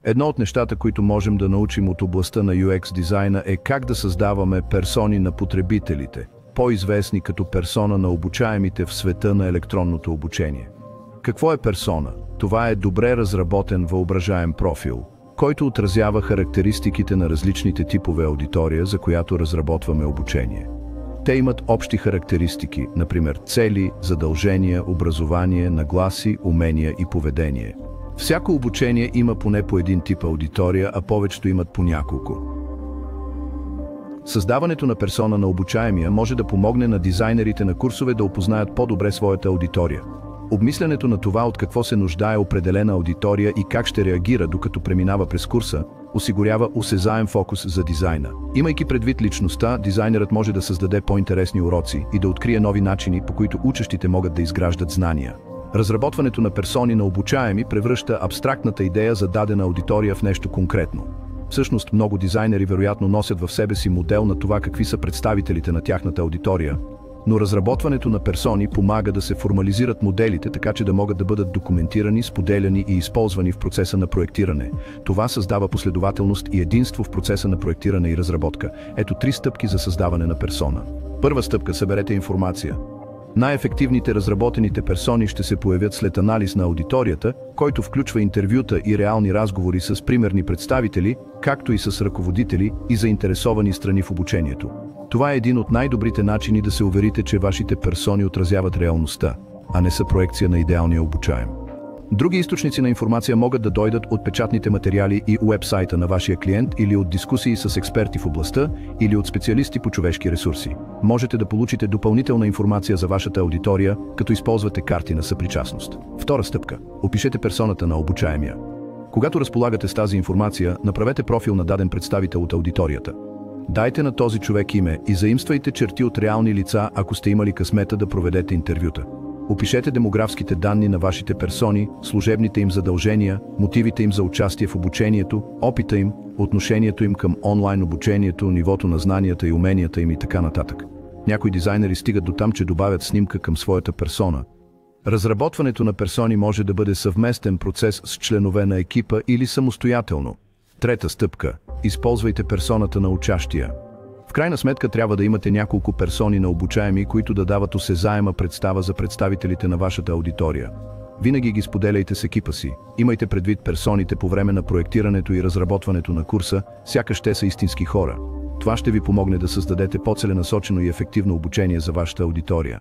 Едно от нещата, които можем да научим от областта на UX дизайна е как да създаваме персони на потребителите, по-известни като персона на обучаемите в света на електронното обучение. Какво е персона? Това е добре разработен въображаем профил, който отразява характеристиките на различните типове аудитория, за която разработваме обучение. Те имат общи характеристики, например цели, задължения, образование, нагласи, умения и поведение. Всяко обучение има поне по един тип аудитория, а повечето имат по няколко. Създаването на персона на обучаемия може да помогне на дизайнерите на курсове да опознаят по-добре своята аудитория. Обмислянето на това от какво се нуждае определена аудитория и как ще реагира докато преминава през курса, осигурява осезаем фокус за дизайна. Имайки предвид личността, дизайнерът може да създаде по-интересни уроци и да открие нови начини, по които учещите могат да изграждат знания. Разработването на персони на обучаеми превръща абстрактната идея за дадена аудитория в нещо конкретно. Всъщност много дизайнери вероятно носят в себе си модел на това какви са представителите на тяхната аудитория, но разработването на персони помага да се формализират моделите, така че да могат да бъдат документирани, споделяни и използвани в процеса на проектиране. Това създава последователност и единство в процеса на проектиране и разработка. Ето 3 стъпки за създаване на персона. Първа стъпка – съберете информация. Най-ефективните разработените персони ще се появят след анализ на аудиторията, който включва интервюта и реални разговори с примерни представители, както и с ръководители и заинтересовани страни в обучението. Това е един от най-добрите начини да се уверите, че вашите персони отразяват реалността, а не са проекция на идеалния обучаем. Други източници на информация могат да дойдат от печатните материали и уебсайта на вашия клиент или от дискусии с експерти в областта или от специалисти по човешки ресурси. Можете да получите допълнителна информация за вашата аудитория, като използвате карти на съпричастност. Втора стъпка – опишете персоната на обучаемия. Когато разполагате с тази информация, направете профил на даден представител от аудиторията. Дайте на този човек име и заимствайте черти от реални лица, ако сте имали късмета да проведете интервюта. Опишете демографските данни на вашите персони, служебните им задължения, мотивите им за участие в обучението, опита им, отношението им към онлайн обучението, нивото на знанията и уменията им и така нататък. Някои дизайнери стигат до там, че добавят снимка към своята персона. Разработването на персони може да бъде съвместен процес с членове на екипа или самостоятелно. Трета стъпка – използвайте персоната на учащия. В крайна сметка трябва да имате няколко персони на обучаеми, които да дават осезаема представа за представителите на вашата аудитория. Винаги ги споделяйте с екипа си. Имайте предвид персоните по време на проектирането и разработването на курса, сякаш те са истински хора. Това ще ви помогне да създадете по-целенасочено и ефективно обучение за вашата аудитория.